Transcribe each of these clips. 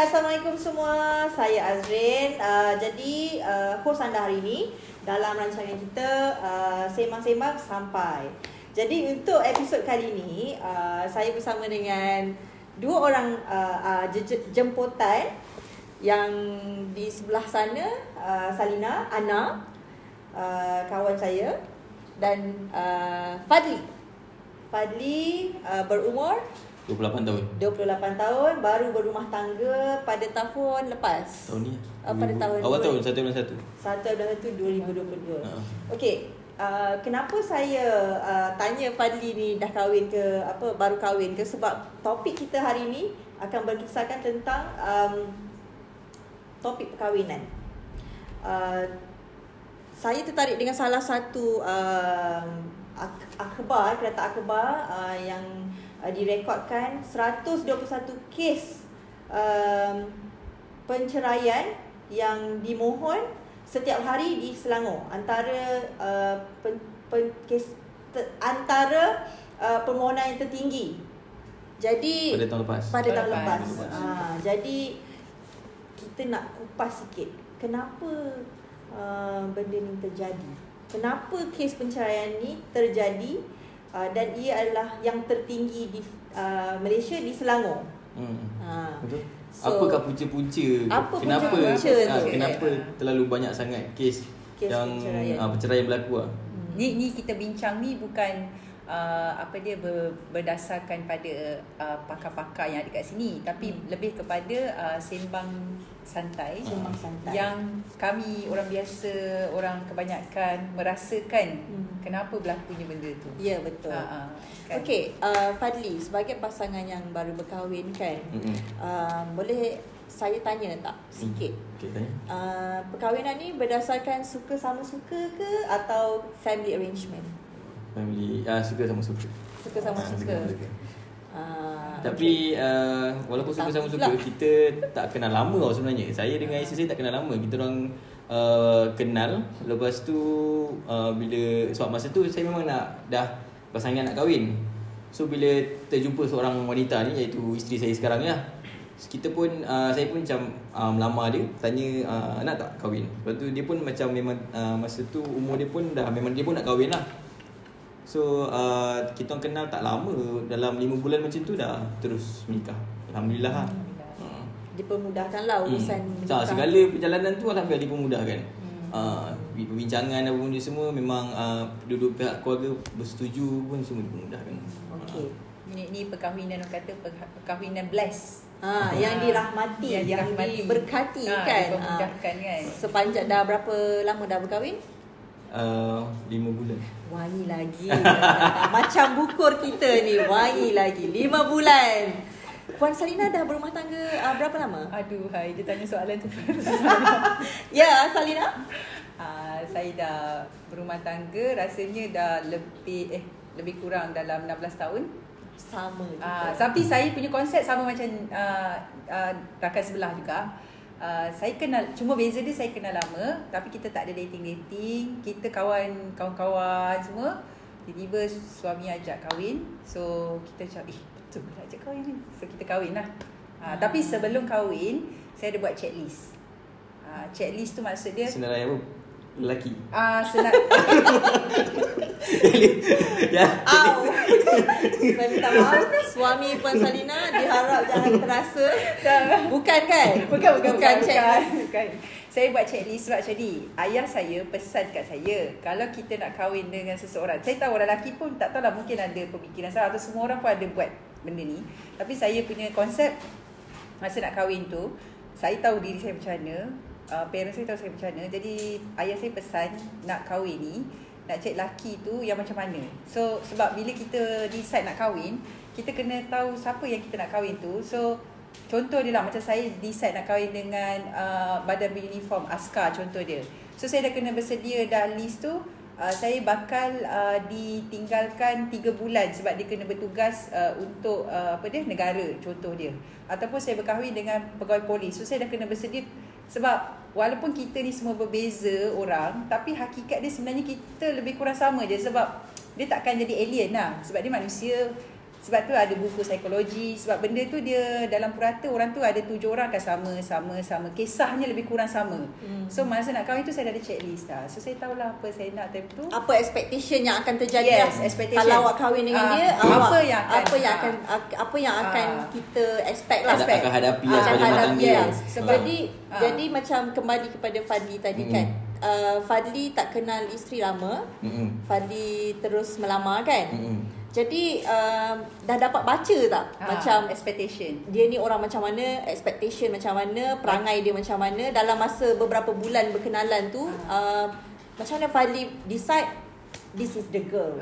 Assalamualaikum semua. Saya Azrin. Jadi host anda hari ini dalam rancangan kita Sembang-Sembang Sampai. Jadi untuk episod kali ini saya bersama dengan dua orang jemputan yang di sebelah sana, Salina, Ana, kawan saya, dan Fadli. Fadli berumur 28 tahun. 28 tahun, baru berumah tangga pada tahun lepas. Tahun ni? Pada tahun awal tahun 1 bulan 1. 1 bulan 1 2022. Okey, kenapa saya tanya Fadli ni dah kahwin ke baru kahwin ke, sebab topik kita hari ni akan berkisahkan tentang topik perkahwinan. Saya tertarik dengan salah satu kereta akhbar yang direkodkan 121 kes penceraian yang dimohon setiap hari di Selangor, antara permohonan yang tertinggi. Jadi pada tahun lepas. Jadi kita nak kupas sikit kenapa benda ni terjadi. Kenapa kes penceraian ni terjadi dan ia adalah yang tertinggi di Malaysia, di Selangor. Betul. So, apakah punca-punca? Kenapa terlalu banyak sangat kes yang perceraian berlaku? Ni kita bincang ni bukan berdasarkan pada pakar-pakar yang ada kat sini, tapi lebih kepada sembang santai yang kami orang biasa, orang kebanyakan merasakan kenapa berlakunya benda tu. Ya, betul. Kan? Okey, Fadli sebagai pasangan yang baru berkahwin kan, boleh saya tanya tak sikit? Okay, tanya. Perkahwinan ni berdasarkan suka sama suka ke atau family arrangement? Family suka sama suka. Suka sama suka. Tapi walaupun suka sama suka, kita tak kenal lama tau sebenarnya. Saya dengan isteri saya tak kenal lama. Kita orang kenal. Lepas tu sebab masa tu saya memang dah pasangan nak kahwin. So bila terjumpa seorang wanita ni, iaitu isteri saya sekarang ni lah, kita pun saya pun macam melamar dia, tanya nak tak kahwin. Lepas tu dia pun macam memang masa tu umur dia pun memang dia pun nak kahwin lah. So kita orang kenal tak lama, dalam 5 bulan macam tu dah terus menikah. Alhamdulillah lah. Dipermudahkanlah urusan menikah. Segala perjalanan tu alhamdulillah dipermudahkan. Perbincangan apa benda semua memang duduk pihak keluarga bersetuju pun semua dipermudahkan. Okey. Ni perkahwinan, orang kata perkahwinan bless. Yang dirahmati, yang diberkati kan. Dipermudahkan kan. Sepanjang dah berapa lama dah berkahwin? 5 bulan. Wangi lagi. Macam bukur kita ni, wangi lagi. 5 bulan. Puan Salina dah berumah tangga berapa lama? Aduh, dia tanya soalan tu. Ya, Salina? Saya dah berumah tangga rasanya dah lebih kurang dalam 16 tahun. Sama juga. Tapi saya punya konsep sama macam rakan sebelah juga. Saya kenal, cuma beza dia saya kenal lama, tapi kita tak ada dating. Kita kawan-kawan semua. Tiba-tiba suami ajak kahwin. So kita macam betul lah ajak kahwin ni. So kita kahwin lah. Tapi sebelum kahwin, saya ada buat checklist. Checklist tu maksud dia senarai apa? Lelaki. Saya minta maaf, suami Puan Salina diharap jangan terasa. Bukan kan? Bukan. Saya buat checklist sebab jadi ayah saya pesan kat saya, kalau kita nak kahwin dengan seseorang, saya tahu orang lelaki pun tak tahulah, mungkin ada pemikiran salah atau semua orang pun ada buat benda ni. Tapi saya punya konsep masa nak kahwin tu, saya tahu diri saya macam mana, parents saya tahu saya macam mana. Jadi ayah saya pesan nak kahwin ni, nak cek lelaki tu yang macam mana. So sebab bila kita decide nak kahwin, kita kena tahu siapa yang kita nak kahwin tu. So contoh dia lah, macam saya decide nak kahwin dengan badan beruniform askar contoh dia. So saya dah kena bersedia dah list tu. Saya bakal ditinggalkan 3 bulan sebab dia kena bertugas untuk negara contoh dia. Ataupun saya berkahwin dengan pegawai polis. So saya dah kena bersedia. Sebab walaupun kita ni semua berbeza orang, tapi hakikat dia sebenarnya kita lebih kurang sama je. Sebab dia takkan jadi alien lah. Sebab dia manusia, Sebab tu ada buku psikologi. Sebab benda tu dia dalam purata orang tu ada 7 orang akan sama. Kisahnya lebih kurang sama. So masa nak kahwin tu saya dah ada checklist dah. So saya tahulah apa saya nak time tu. Apa expectation yang akan terjadi Yes, expectation. kalau awak kahwin dengan dia, apa yang akan kita expect lah. Akan hadapi sebagai rumah tangga. Yes. Jadi macam kembali kepada Fadli tadi kan. Fadli tak kenal isteri lama. Fadli terus melamar kan. Jadi dah dapat baca tak macam expectation dia ni orang macam mana, expectation macam mana, perangai dia macam mana dalam masa beberapa bulan berkenalan tu. Macam mana Fadli decide this is the girl?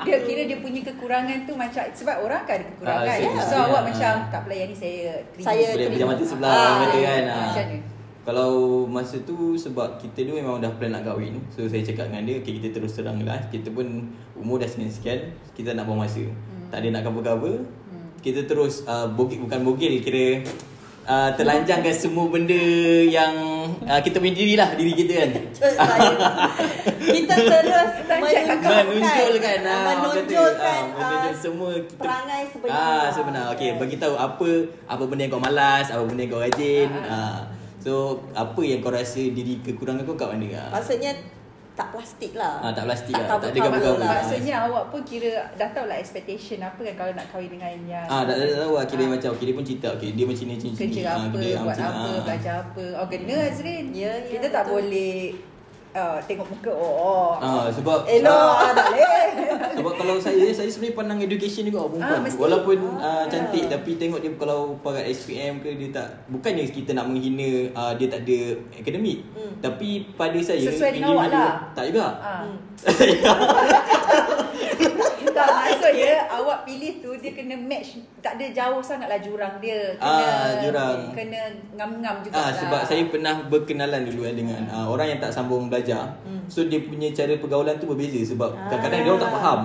Dia kira dia punya kekurangan tu macam, sebab orang kan ada kekurangan. So awak macam tak pelayani saya boleh pejam mata sebelah kata kan. Macam mana? Kalau masa tu sebab kita dua memang dah plan nak kahwin. So saya cakap dengan dia, okay, kita terus terang lah. Kita pun umur dah sekian-sekian, kita nak buang masa. Tak ada nak cover-cover. Kita terus bukan bogil, kira terlanjangkan semua benda yang kita punya diri kita kan. Kita terus menunjukkan semua kita, perangai sebenar. Sebenar. Okay, bagi tahu apa benda yang kau malas, apa benda yang kau rajin. So apa yang kau rasa diri kekurangan kau kat mana? Maksudnya tak plastik lah. Tak plastik lah. Tak ada cover-cover lah. Maksudnya awak pun kira dah tahu lah expectation apa kan kalau nak kahwin dengan yang dah tahu lah. Kira macam dia pun cerita, okay, dia macam ni kerja apa, buat apa, belajar apa. Kena Azrin. Kita tak boleh tengok muka sebab tak boleh. Sebab kalau saya sebenarnya pandang education juga perempuan. Walaupun cantik tapi tengok dia kalau pakai SPM ke, dia tak, bukannya kita nak menghina dia tak ada akademik. Tapi pada saya sesuai dengan awak lah. Tak juga. Tak, maksudnya awak pilih tu dia kena match, tak ada jauh sangatlah jurang dia. Jurang. Kena ngam-ngam juga. Sebab saya pernah berkenalan dulu dengan orang yang tak sambung belajar. So dia punya cara pergaulan tu berbeza sebab kadang-kadang dia orang tak faham.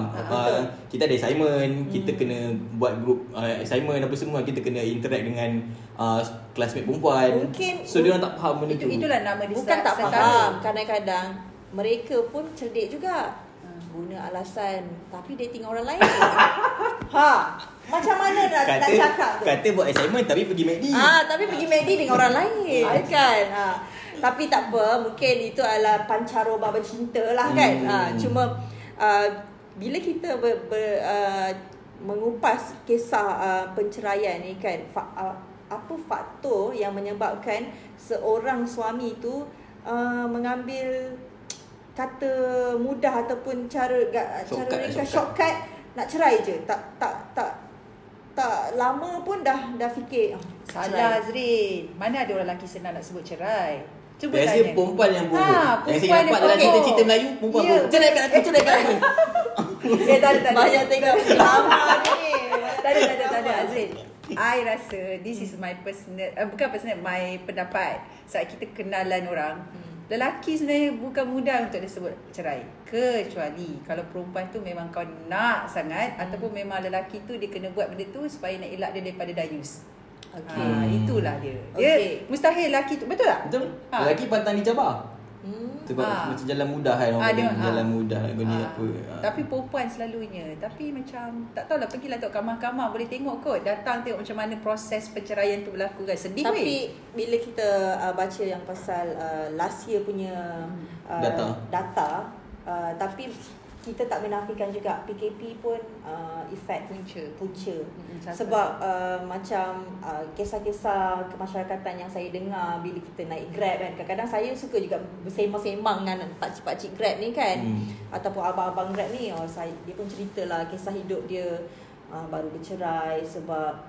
Kita ada assignment, kita kena buat group assignment apa semua, kita kena interact dengan classmate perempuan. Mungkin so dia orang tak faham benda tu. Itulah nama dia. Bukan tak faham, kadang-kadang mereka pun cerdik juga. Guna alasan tapi dating orang lain. Macam mana nak cakap tu? Kata buat assignment tapi pergi McD. Tapi pergi McD dengan orang lain kan. Tapi tak apa, mungkin itu adalah pancaroba bercinta lah kan. Cuma bila kita mengupas kisah penceraian ni kan, apa faktor yang menyebabkan seorang suami tu mengambil kata mudah ataupun cara mereka shortcut nak cerai je. Tak lama pun dah fikir salah Azrin. Mana ada orang lelaki senang nak sebut cerai? Cuba biasa tanya. Perempuan yang bohong. Yang saya dapat dalam cerita Melayu, perempuan bohong. Cerai kat aku. Tak ada. Banyak tengok drama ni. Tak ada Azrin. I rasa this is my personal, my pendapat. Saat kita kenalan orang, lelaki sebenarnya bukan mudah untuk disebut cerai. Kecuali kalau perempuan tu memang kau nak sangat, ataupun memang lelaki tu dia kena buat benda tu supaya nak elak dia daripada dayus. Itulah dia. Dia mustahil lelaki tu, betul tak? Betul. Lelaki pantang dicabar. Sebab macam jalan mudah kan, jalan mudah nak guna apa. Tapi perempuan selalunya, tapi macam tak tahulah, pergilah tengok kamar-kamar, boleh tengok kot, datang tengok macam mana proses perceraian tu berlaku kan. Sedih. Tapi bila kita baca yang pasal last year punya data, tapi kita tak menafikan juga PKP pun efek punca. Sebab macam kisah-kisah kemasyarakatan yang saya dengar bila kita naik Grab kan, kadang-kadang saya suka juga bersemang-semang dengan pakcik-pakcik Grab ni kan, ataupun abang-abang Grab ni, dia pun ceritalah kisah hidup dia baru bercerai sebab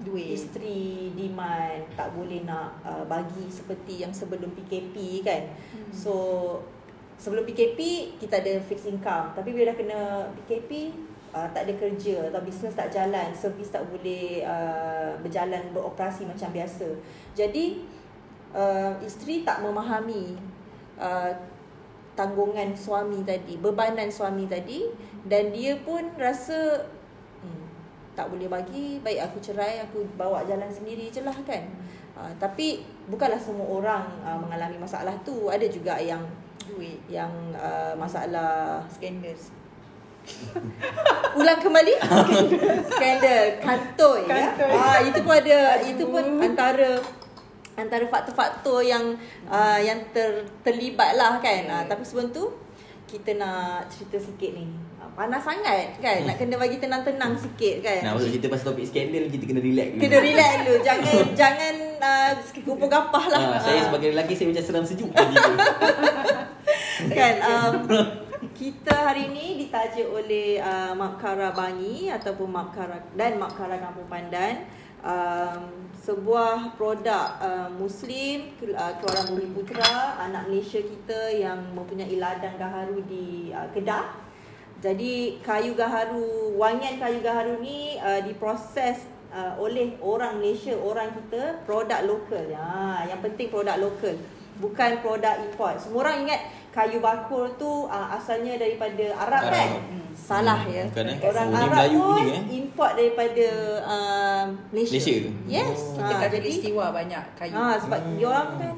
duit, isteri demand tak boleh nak bagi seperti yang sebelum PKP kan. So sebelum PKP kita ada fixed income, tapi bila dah kena PKP tak ada kerja atau bisnes tak jalan, servis tak boleh berjalan, beroperasi macam biasa. Jadi isteri tak memahami tanggungan suami tadi, bebanan suami tadi, dan dia pun rasa tak boleh bagi, baik aku cerai, aku bawa jalan sendiri je lah kan. Tapi bukanlah semua orang mengalami masalah tu. Ada juga yang duit, yang masalah skandal. Ulang kembali. Skandal kantoi ya. Itu pun ada, itu pun antara faktor-faktor yang terlibat lah kan. Tapi sebelum tu kita nak cerita sikit ni. Panas sangat kan, nak kena bagi tenang-tenang sikit kan. Nah, kalau kita pasal topik skandal, kita kena relax dulu. Kena relax dulu. Jangan gupah-gapah lah. Saya sebagai lelaki, saya macam seram sejuk tadi tu. Kan, kita hari ni ditaja oleh Mak Kara Bangi ataupun Mak Kara Kampung Pandan. Sebuah produk Muslim, keluaran Bumiputera, anak Malaysia kita yang mempunyai ladang gaharu di Kedah. Jadi wangian kayu gaharu ni diproses oleh orang Malaysia, orang kita, produk lokal. Yang penting produk lokal, bukan produk import. Semua orang ingat kayu bakul tu asalnya daripada Arab kan? Salah ya. Orang Arab pun import daripada Malaysia. Yes. Kita jadi istiwa banyak kayu. Sebab diorang kan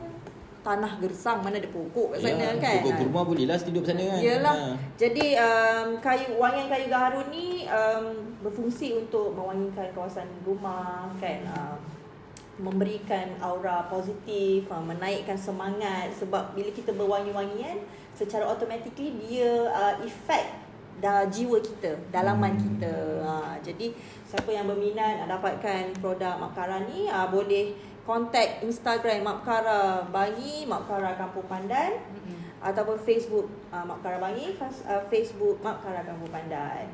tanah gersang, mana ada pokok kat sana kan. Pokok kurma boleh lah hidup sana kan. Yalah. Jadi wangian kayu gaharu ni berfungsi untuk mewangikan kawasan rumah kan. Memberikan aura positif, menaikkan semangat. Sebab bila kita berwangi-wangian, secara automatically dia efek jiwa kita, dalaman kita. Jadi siapa yang berminat nak dapatkan produk Mak Kara ni, boleh kontak Instagram Mak Kara Bangi, Mak Kara Kampung Pandan, ataupun Facebook Mak Kara Bangi, Facebook Mak Kara Kampung Pandan.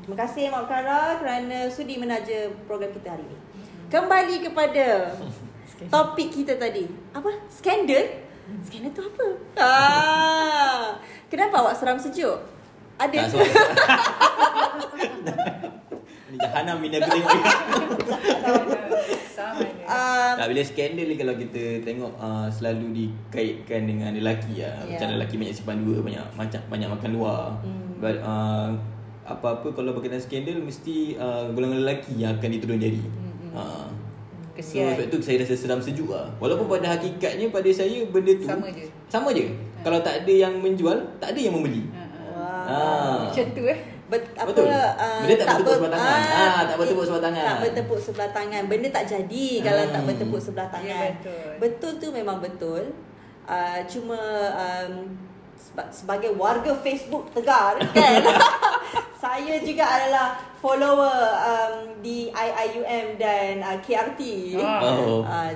Terima kasih Mak Kara kerana sudi menaja program kita hari ini. Kembali kepada topik kita tadi. Apa? Skandal? Skandal tu apa? Kenapa awak seram sejuk? Ada. Ini jahanam ni aku tengok. Tak, bila skandal ni kalau kita tengok selalu dikaitkan dengan lelaki lah. Macam lelaki banyak simpan dua, banyak makan luar. But apa-apa kalau berkaitan skandal, mesti golongan lelaki yang akan ditudung jari. So sebab tu saya rasa seram sejuk lah. Walaupun pada hakikatnya pada saya benda tu sama je. Kalau tak ada yang menjual, tak ada yang membeli. Macam tu betul. Benda tak bertepuk sebelah tangan. Tak bertepuk sebelah tangan. Tak bertepuk sebelah tangan. Benda tak jadi kalau tak bertepuk sebelah tangan. Betul tu memang betul. Cuma sebagai warga Facebook Tegar kan, saya juga adalah follower di IIUM dan KRT.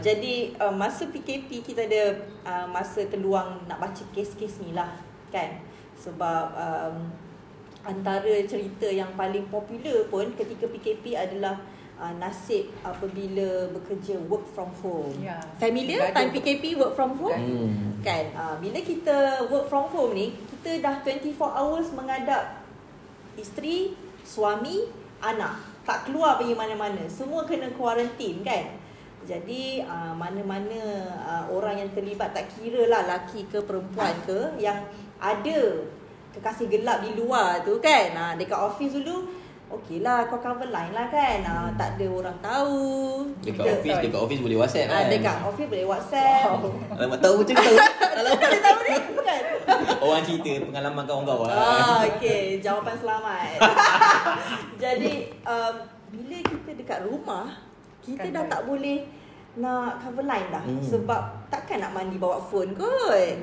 Jadi masa PKP kita ada masa terluang nak baca kes-kes ni lah kan. Sebab antara cerita yang paling popular pun ketika PKP adalah nasib apabila bekerja work from home. Familiar time PKP work from home? Kan? Bila kita work from home ni, kita dah 24 hours menghadap isteri, suami, anak. Tak keluar pergi mana-mana. Semua kena kuarantin kan? Jadi mana-mana orang yang terlibat, tak kira lah laki ke perempuan ke, yang ada kekasih gelap di luar tu kan. Dekat office dulu okey lah, kau cover line lah kan. Tak ada orang tahu. Dekat office boleh WhatsApp kan. Dekat office boleh WhatsApp. Alamak, tahu macam tahu. Alamak dia tahu ni bukan. Orang cerita pengalaman kawan-kawan. Okey, jawapan selamat. Jadi bila kita dekat rumah, kita dah tak boleh nak cover line dah. Sebab takkan nak mandi bawa phone kot.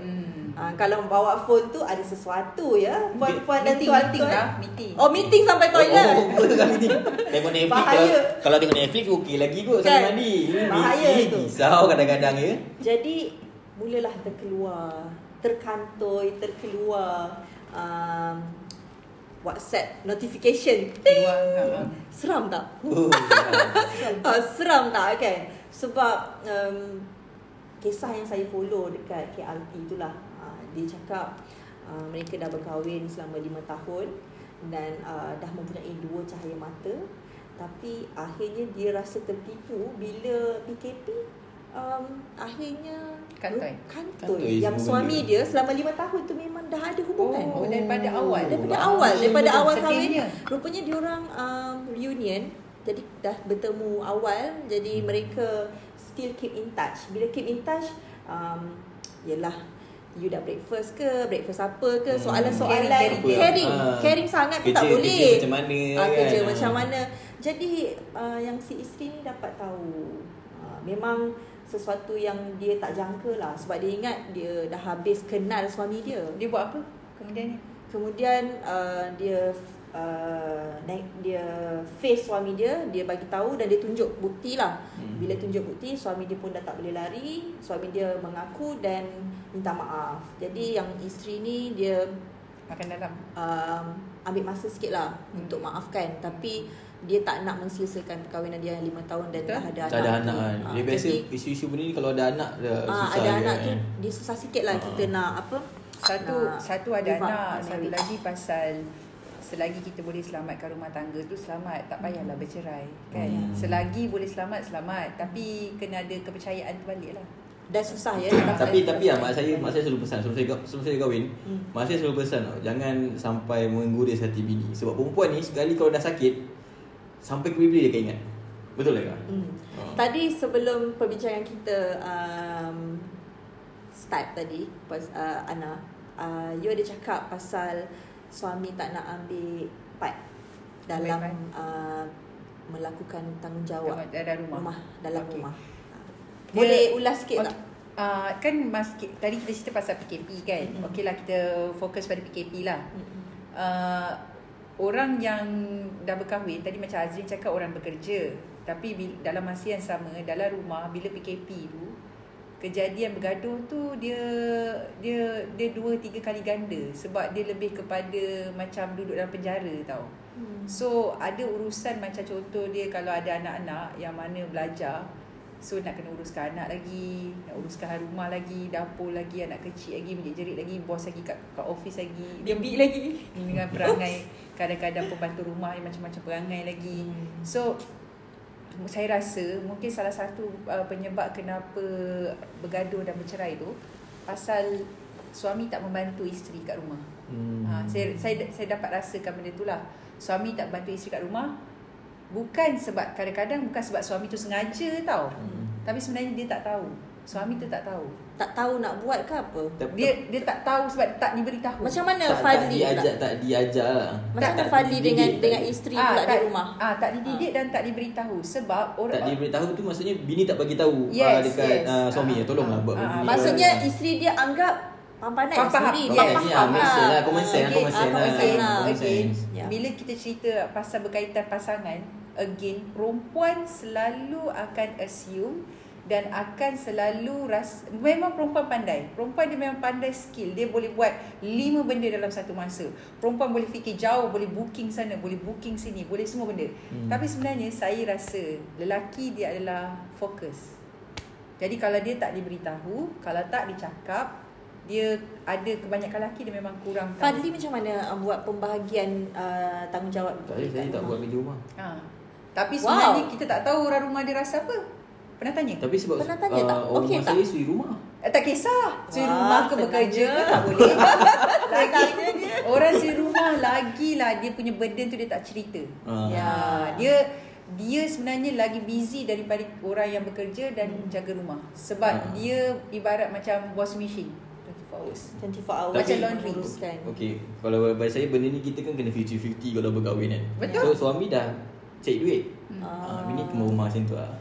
Kalau bawa phone tu ada sesuatu ya. Puan-puan dan tuan-tuan meeting. Meeting sampai toilet. Tengok Netflix. Kalau tengok Netflix okey lagi kot sambil mandi. Bahaya tu. Risau kadang-kadang ya. Jadi mulalah terkantoi WhatsApp notification. Seram tak? Seram tak kan? Sebab kisah yang saya follow dekat KRT itulah. Dia cakap mereka dah berkahwin selama 5 tahun dan dah mempunyai 2 cahaya mata. Tapi akhirnya dia rasa tertipu bila PKP. Akhirnya kantoi. Yang suami dia selama 5 tahun tu memang dah ada hubungan. Daripada awal kahwin. Rupanya diorang reunion. Jadi dah bertemu awal. Jadi mereka still keep in touch. Bila keep in touch, yelah, you dah breakfast apa ke, soalan-soalan Caring. caring sangat tu tak boleh. Kerja macam mana kerja kan? macam mana. Jadi yang si isteri ni dapat tahu memang sesuatu yang dia tak jangka lah, sebab dia ingat dia dah habis kenal suami dia. Dia buat apa kemudian dia dia face suami dia bagi tahu dan dia tunjuk bukti lah. Bila tunjuk bukti, suami dia pun dah tak boleh lari. Suami dia mengaku dan minta maaf. Jadi yang isteri ni dia makan dalam, ambil masa sikit lah untuk maafkan. Tapi dia tak nak menselesaikan perkahwinan dia 5 tahun dan dah ada anak. Tak ada anak kan. Dia biasa isu-isu benda ni kalau ada anak susah. Ada anak kan? tu dia susah sikit lah. Kita nak apa, Satu ada anak, satu lagi pasal selagi kita boleh selamatkan rumah tangga tu selamat, tak payahlah bercerai kan. Selagi boleh selamat, tapi kena ada kepercayaan tu balik lah. Dah susah ya. Tapi mak saya selalu pesan sebelum saya kahwin, mak saya selalu pesan jangan sampai menggores hati bini. Sebab perempuan ni sekali kalau dah sakit sampai ke bila dia akan ingat. Betul tak? Tadi sebelum perbincangan kita start tadi, Ana, you ada cakap pasal suami tak nak ambil part dalam melakukan tanggungjawab dalam rumah. Rumah. Boleh ulas sikit tak? Kan tadi kita cerita pasal PKP kan. Okeylah, kita fokus pada PKP lah. Orang yang dah berkahwin, tadi macam Azrin cakap orang bekerja, tapi dalam masa yang sama dalam rumah, bila PKP tu kejadian bergaduh tu dia 2-3 kali ganda, sebab dia lebih kepada macam duduk dalam penjara tau. So ada urusan macam contoh dia kalau ada anak-anak yang mana belajar, so nak kena uruskan anak lagi, nak uruskan rumah lagi, dapur lagi, anak kecil lagi, menjerit lagi, bos lagi kat office lagi, Bibi lagi dengan perangai kadang-kadang pembantu rumah yang macam-macam perangai lagi. So saya rasa mungkin salah satu penyebab kenapa bergaduh dan bercerai tu pasal suami tak membantu isteri kat rumah. Saya dapat rasakan benda tu lah. Suami tak bantu isteri kat rumah bukan sebab, kadang-kadang bukan sebab suami tu sengaja tau. Tapi sebenarnya dia tak tahu. Suami tu tak tahu. Tak tahu nak buat ke apa? Dia tak tahu sebab tak diberitahu. Macam mana Fadli tak diajar. Macam mana Fadli dengan isteri pula di rumah? Tak dididik dan tak diberitahu. Sebab orang tak diberitahu tu maksudnya bini tak bagi tahu dekat suami, tolonglah buat begini. Maksudnya isteri dia anggap pandai sendiri. Dia faham lah. Common sense. Bila kita cerita pasal berkaitan pasangan, again, perempuan selalu akan assume dan akan selalu memang perempuan pandai. Perempuan dia memang pandai skill. Dia boleh buat 5 benda dalam satu masa. Perempuan boleh fikir jauh, boleh booking sana, boleh booking sini, boleh semua benda. Tapi sebenarnya saya rasa lelaki dia adalah fokus. Jadi kalau dia tak diberitahu, kalau tak dicakap, dia ada kebanyakan lelaki dia memang kurang tahu. Fadli macam mana buat pembahagian tanggungjawab? Saya tak buat kerja rumah. Tapi sebenarnya kita tak tahu orang rumah dia rasa apa. Pernah tanya? Tapi sebab tak? orang okay, rumah saya suri rumah. Tak kisah. Suri rumah ke bekerja ke tak boleh. Orang suri rumah lagilah dia punya burden tu dia tak cerita. Dia sebenarnya lagi busy daripada orang yang bekerja dan jaga rumah. Sebab dia ibarat macam washing machine. 24 hours. Macam laundry. Okay, kalau bagi saya benda ni kita kan kena 50-50 kalau berkahwin kan. Betul. So suami dah cari duit. Bini kena rumah macam tu lah.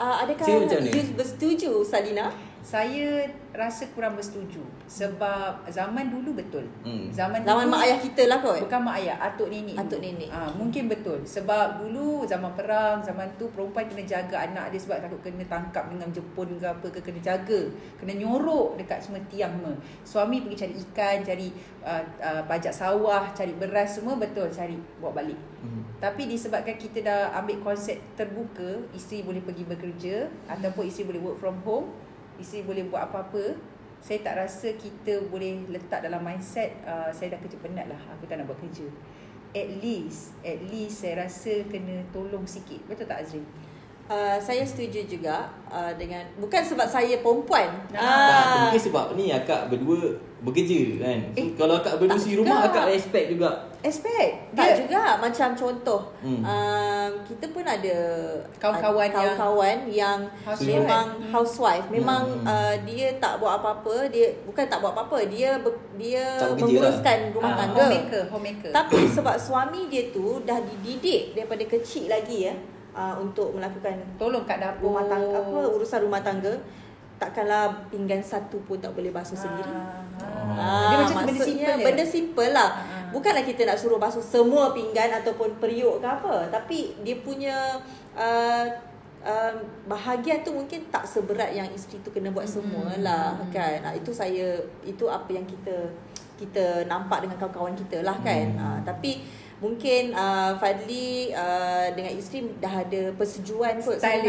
Adakah you bersetuju, Salina? Saya rasa kurang bersetuju. Sebab zaman dulu betul. Zaman mak ayah kita lah kot. Bukan mak ayah, atuk nenek. Mungkin betul. Sebab dulu zaman perang, zaman tu perempuan kena jaga anak dia sebab takut kena tangkap dengan Jepun ke apa ke, kena jaga. Kena nyorok dekat semua tiang semua. Suami pergi cari ikan, cari pajak sawah, cari beras, semua betul cari bawa balik. Tapi disebabkan kita dah ambil konsep terbuka, isteri boleh pergi bekerja ataupun isteri boleh work from home, isteri boleh buat apa-apa, saya tak rasa kita boleh letak dalam mindset saya dah kerja penat lah, aku tak nak buat kerja. At least saya rasa kena tolong sikit. Betul tak Azrin? Saya setuju juga dengan, bukan sebab saya perempuan. Mungkin sebab ni akak berdua bekerja kan. So, kalau akak berdua di rumah, akak respect juga. Respect. Tak juga. Macam contoh, kita pun ada kawan-kawan yang memang housewife. Memang dia tak buat apa-apa. Dia bukan tak buat apa-apa. Dia menguruskan rumah tangga. Homemaker. Tapi sebab suami dia tu dah dididik daripada kecil lagi untuk melakukan tolong kat dapur, rumah tangga, urusan rumah tangga. Takkanlah pinggan satu pun tak boleh basuh sendiri. Dia macam benda simple lah. Bukanlah kita nak suruh basuh semua pinggan ataupun periuk ke apa, tapi dia punya bahagian tu mungkin tak seberat yang isteri tu kena buat semualah kan. Itu apa yang kita nampak dengan kawan-kawan kita lah kan. Tapi mungkin Fadli dengan isteri dah ada persetujuan kot. Style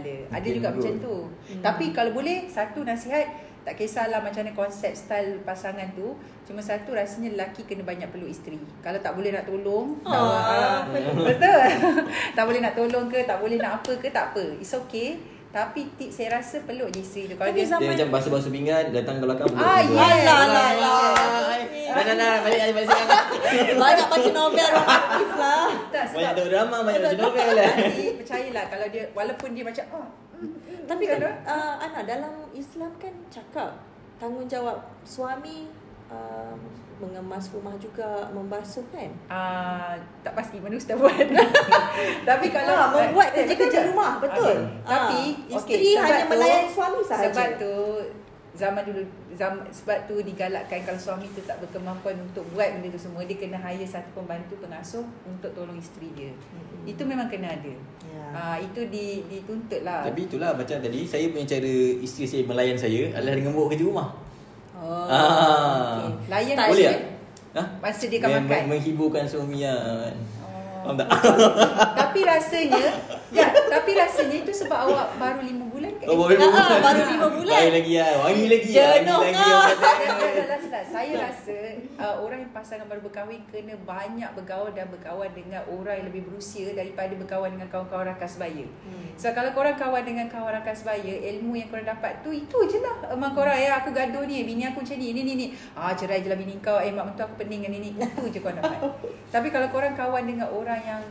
dia. Ada juga macam tu. Tapi kalau boleh, satu nasihat, tak kisahlah macam mana konsep style pasangan tu, cuma satu, rasanya lelaki kena banyak peluk isteri. Kalau tak boleh nak tolong, betul. Tak boleh nak tolong ke, tak boleh nak apa ke, tak apa. It's okay. Tapi tips saya rasa peluk je isteri tu. Kalau dia macam basuh-basuh pinggan, datang ke belakang. Balik sekarang. Banyak baca novel romantis lah. Banyak drama, banyak baca novel lah. Percayalah, kalau dia, walaupun dia macam tapi kan Ana, dalam Islam kan cakap tanggungjawab suami mengemas rumah juga, membasuh kan? Tak pasti mana ustaz buat. Tapi kalau membuat kerja-kerja rumah, betul. Tapi isteri hanya melayan suami sahaja. Sebab tu sebab tu digalakkan kalau suami tu tak berkemampuan untuk buat benda tu semua, dia kena hire satu pembantu pengasuh untuk tolong isteri dia. Itu memang kena ada. Itu dituntut lah. Tapi itulah macam tadi, saya punya cara isteri saya melayan saya adalah dengan bawa kerja rumah. Layan boleh tak? Masa dia akan makan, menghiburkan suami kan. Faham tak? Tapi rasanya itu sebab awak baru 5 bulan kan? Baru 5 bulan. Baik lagi wangi lagi. Saya rasa orang yang pasangan baru berkahwin kena banyak bergaul dan berkawan dengan orang yang lebih berusia daripada berkawan dengan kawan-kawan rakan sebaya. So kalau korang kawan dengan kawan rakan sebaya, ilmu yang korang dapat tu itu je lah. Memang korang aku gaduh ni, bini aku macam ni. Cerai je lah bini kau, mak mentua aku pening dengan ni. Itu je korang dapat. Tapi kalau korang kawan dengan orang yang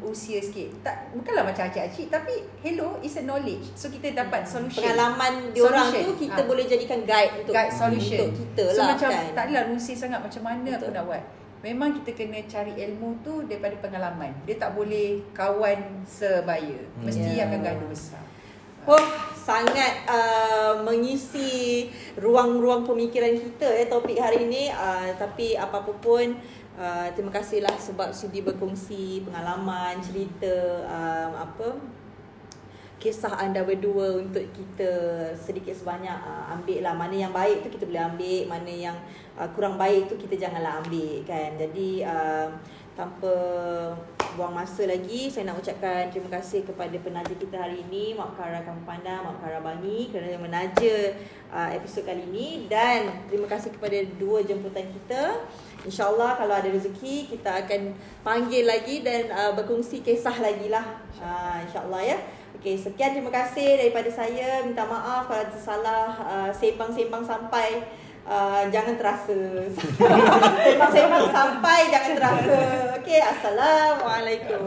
usia sikit, bukanlah macam acik-acik, tapi hello, it's a knowledge. So kita dapat solution. Pengalaman diorang tu kita boleh jadikan guide untuk solution untuk kita lah. So macam kan? Tak adalah rusi sangat macam mana aku nak buat. Memang kita kena cari ilmu tu daripada pengalaman. Dia tak boleh kawan sebaya. Mesti akan gaduh besar. Sangat mengisi ruang-ruang pemikiran kita topik hari ini. Tapi apa-apa pun, terima kasihlah sebab sudi berkongsi pengalaman, cerita, kisah anda berdua untuk kita sedikit sebanyak ambil lah. Mana yang baik tu kita boleh ambil, mana yang kurang baik tu kita janganlah ambil kan. Jadi tanpa buang masa lagi, saya nak ucapkan terima kasih kepada penaja kita hari ini, Mak Kara Kampung Pandan, Mak Kara Bangi, kerana menaja episod kali ini. Dan terima kasih kepada dua jemputan kita. InsyaAllah kalau ada rezeki kita akan panggil lagi dan berkongsi kisah lagi lah, InsyaAllah ya. Okey, sekian, terima kasih daripada saya. Minta maaf kalau tersalah sembang-sembang sampai jangan terasa. Sembang-sembang sampai jangan terasa. Okey, Assalamualaikum.